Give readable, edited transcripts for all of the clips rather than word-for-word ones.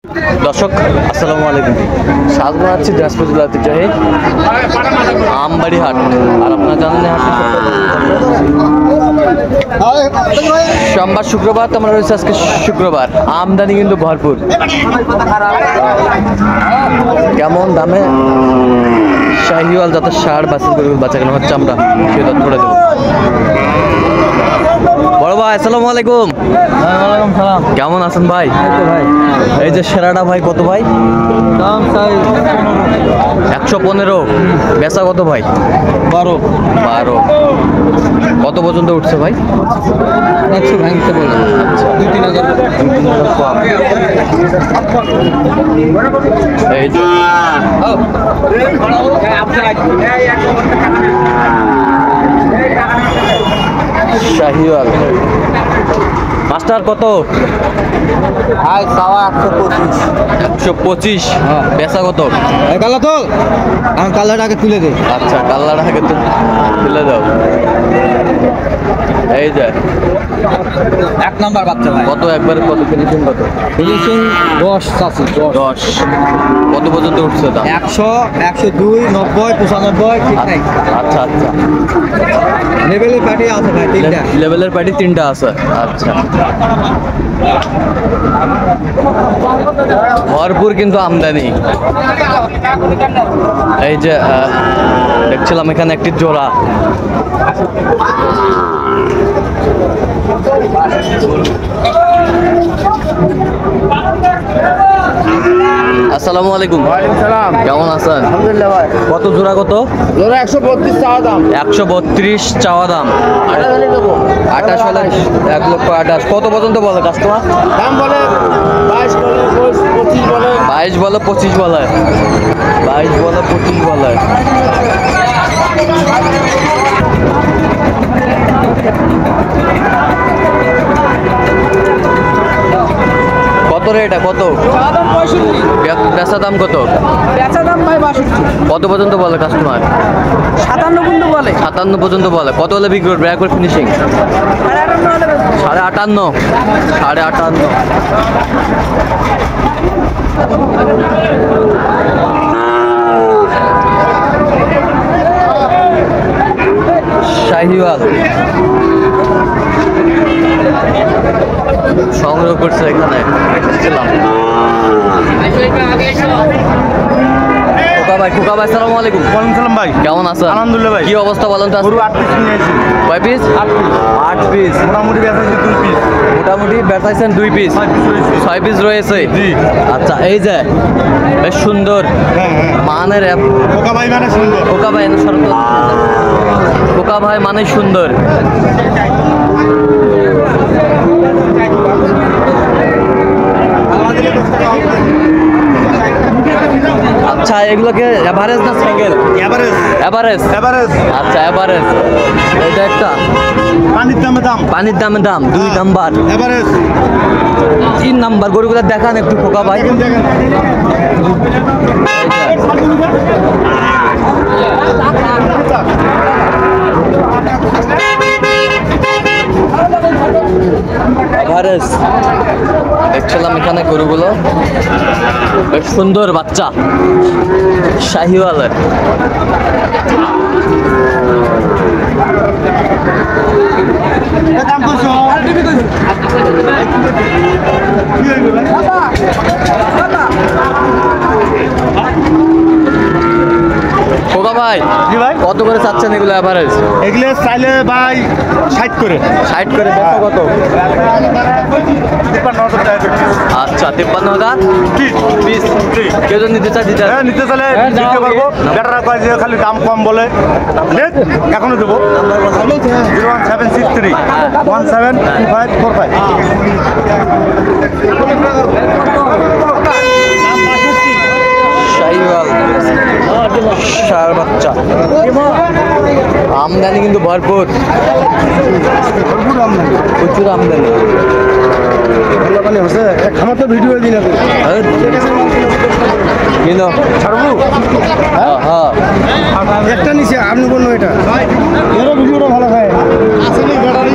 দর্শক আসসালামু আলাইকুম, স্বাগত জানাচ্ছি দিনাজপুর জেলা ঐতিহ্যবাহী আমবাড়ি হাট। আর আপনারা জানেন সোমবার শুক্রবার তো আমরা রয়েছে আজকে শুক্রবার। আমদানি কিন্তু ভরপুর। কেমন দামে শাহিওয়াল জাতের ষাঁড় বাচ্চা কেন হচ্ছে আমরা সে তথ্য করে দেবো। বড় ভাই আসসালামু আলাইকুম। ওয়ালাইকুম সালাম। কেমন আছেন ভাই? ভাই এই যে সেরাটা ভাই কত ভাই? দাম চাই 115। বেচা কত ভাই? 12। কত পর্যন্ত উঠছে ভাই? 100 ভাঙতে বলে। আচ্ছা 2-3 হাজার। এই যে শাহিওয়াল মাস্টার কত? ভাই চাওয়া 125। 125। বেচা কত? কালা তো আমি কালাটাকে তুলে দেই। আচ্ছা কাল্লার আগে তো তুলে দাও। এই যে 1 নাম্বার বাচ্চা ভাই। কত একবারে কত ফিনিশিং কত? ফিনিশিং 10 চাচি 10। কত পর্যন্ত উঠছে দাম? 100, 102, 90, 95 ঠিক নাই। আচ্ছা আচ্ছা লেভেলের পার্টি আছে ভাই 3টা। লেভেলের পার্টি 3টা আছে। আচ্ছা ভরপুর কিন্তু আমদানি। এই যে দেখছিলাম এখানে একটি জোড়া। আসসালামু আলাইকুম। ওয়ালাইকুম সালাম। কেমন আছেন? আলহামদুলিল্লাহ ভাই। কত জোড়া কত? জোড়া 132 চাওয়া দাম। 132 চাওয়া দাম। 28 হলে 1,28,000। কত পর্যন্ত বলে কাস্টমার? দাম বলে 22 বলে 25 বলে। 22 বলে 25 বলে। 22 বলে 25 বলে। কত রে এটা? কত দাম 65। বেচা দাম কত? বেচা দাম ভাই 62। কত পর্যন্ত বলে কাস্টমার? 57 পর্যন্ত বলে। 57 পর্যন্ত বলে। কত হলে বিক্রি করবে একবার ফিনিশিং? 58। 58। শাহিওয়াল সংগ্রহ করছে এখানে ছিলাম। খোকা ভাই আসসালামু আলাইকুম। ওয়ালাইকুম সালাম ভাই। কেমন আছেন? আলহামদুলিল্লাহ ভাই। কি অবস্থা বলেন তো? গরু 8 পিস নিয়ে আসি। কয় পিস? 8 পিস। মোটামুটি বেচাইছি 2 পিস। মোটামুটি বেচাইছেন 2 পিস। 6 পিস রয়েছে। 6 পিস রয়েছে। জি। আচ্ছা এই যে বেশ সুন্দর হ্যাঁ হ্যাঁ। মানের পোকা ভাই মানে সুন্দর। খোকা ভাই খোকা ভাই মানে সুন্দর। আচ্ছা এগুলোকে এভারেজ না সিঙ্গেল? এভারেজ। এভারেজ। এভারেজ। আচ্ছা এভারেজ। এটা একটা পানির দামে দাম। পানির দামে দাম 2 নাম্বার। এভারেজ। 3 নাম্বার গরুগুলো দেখান একটু খোকা ভাই। দেখেন দেখেন। এভারেজ দেখছিলাম এখানে গরুগুলো বেশ সুন্দর বাচ্চা শাহিওয়ালের। দাম কত? কি হইবে ভাই? খোকা ভাই জি ভাই। কত করে চাচ্ছেন এগুলো এভারেজ? এগুলো চাইলে ভাই 60 করে। 60 করে। বেচা কত? 53,000 টাকা পিস। আচ্ছা 53,000 পিস। কেউ যদি নিতে চায় দিতে হ্যাঁ নিতে চাইলে দিতে পারবো। বেটারা কয় যে খালি দাম কম বলে। এখনো দেবো। 01763 172545। শাহিওয়াল ষাঁড় বাচ্চা আমদানি কিন্তু ভরপুর। প্রচুর আমদানি। আমার তো ভিডিও দিন ছাড়বো। হ্যাঁ একটা নিচে আপনি বললো এটা ভিডিওটা ভালো হয় আসলে ব্যাটারি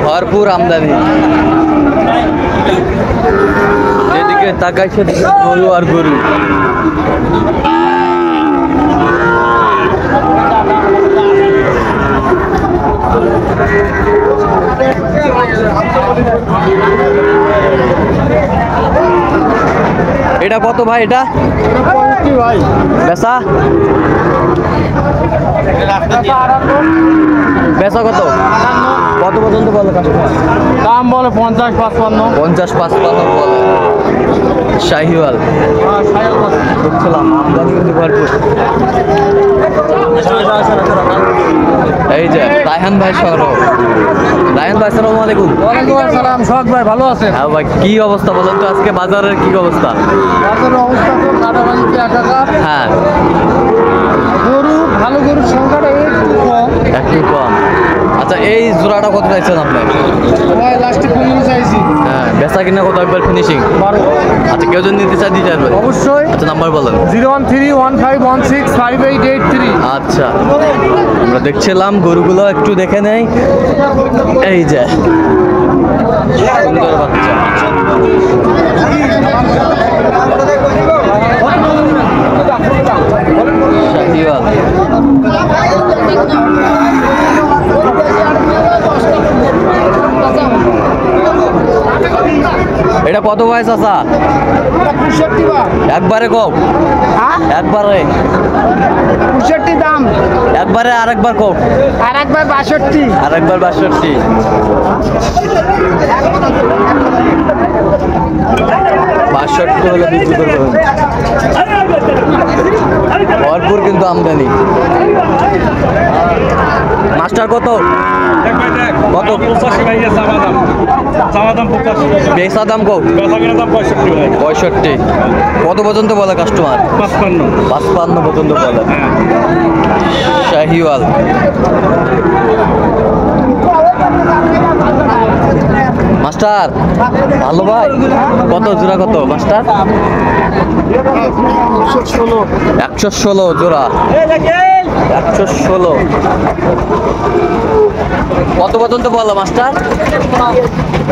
ভরপুর আমদানি, যেদিকে তাকাই সেদিকে গরু আর গরু। এটা কত ভাই? এটা ভাই বেচা বেচা কত? কত পর্যন্ত বলে কাস্টমার? দাম বলে 50-55। 50-55 বলে। শাহিওয়াল দেখছিলাম আমদানি কিন্তু ভরপুর। এই যে রায়হান ভাই সরব। রায়হান ভাই আসসালামু আলাইকুম। ওয়ালাইকুম আসসালাম। শখ ভাই ভালো আছেন? হ্যাঁ ভাই, কি অবস্থা বলেন তো আজকে বাজারের কি অবস্থা? বাজারের অবস্থা তো কাটাবাড়িতে একাকার। হ্যাঁ, গরু ভালো গরুর সংখ্যাটা একটু কম। একটু কম। আচ্ছা, এই জোড়াটা কত চাইছেন আপনি? ভাই লাস্টে 15 চাইছি। হ্যাঁ, বেচা কিনা কত একবার ফিনিশিং? 12। আচ্ছা, কেউ যদি নিতে চায় দিতে পারবে? অবশ্যই। আচ্ছা, নাম্বার বলেন। 01315165883। আচ্ছা, আমরা দেখছিলাম গরুগুলো, একটু দেখে নেই। এই যে সুন্দর বাচ্চা। শাহিওয়াল। এটা কত বয়স আছে? 65 বা। একবারে কম, হ্যাঁ? একবারে 65 দাম। একবারে আরেকবার কম, আর একবার 62। আরেকবার 62। 62 হলে বিক্রি করবেন। ভরপুর কিন্তু আমদানি। মাস্টার কত? কত? 85 ভাই, চাওয়া দাম 85। বেচা দাম কত? বেচা কিনা দাম 65 ভাই। 65। কত পর্যন্ত বলে কাস্টমার? 55। 55 পর্যন্ত বলে। শাহিওয়াল। মাস্টার ভালো ভাই, কত জোড়া কত মাস্টার? 116 জোড়া। 116। কত পর্যন্ত বলো মাস্টার?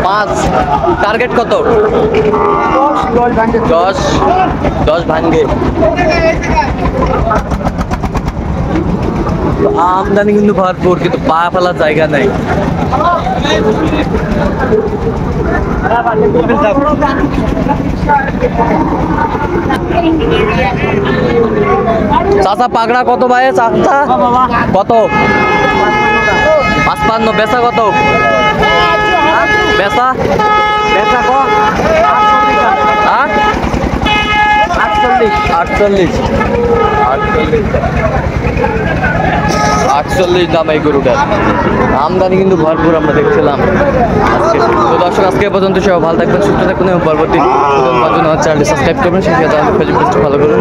5। টার্গেট কত? 10 ভাঙ্গে। আমদানি কিন্তু ভরপুর, কিন্তু পা ফেলার জায়গা নেই। চাচা পাগড়া কত ভাই? চাচা কত? 55। বেচা কত? বেচা বেচা কত? 48। 48 দাম এই গরুটার। আমদানি কিন্তু ভরপুর আমরা দেখছিলাম আজকে। তো দর্শক, আজকে এ পর্যন্ত সবাই ভালো থাকবেন, সুস্থ থাকবেন এবং পরবর্তী চ্যানেলটি সাবস্ক্রাইব করবেন। সেই সাথে ফেসবুক পেজটি ফলো করুন।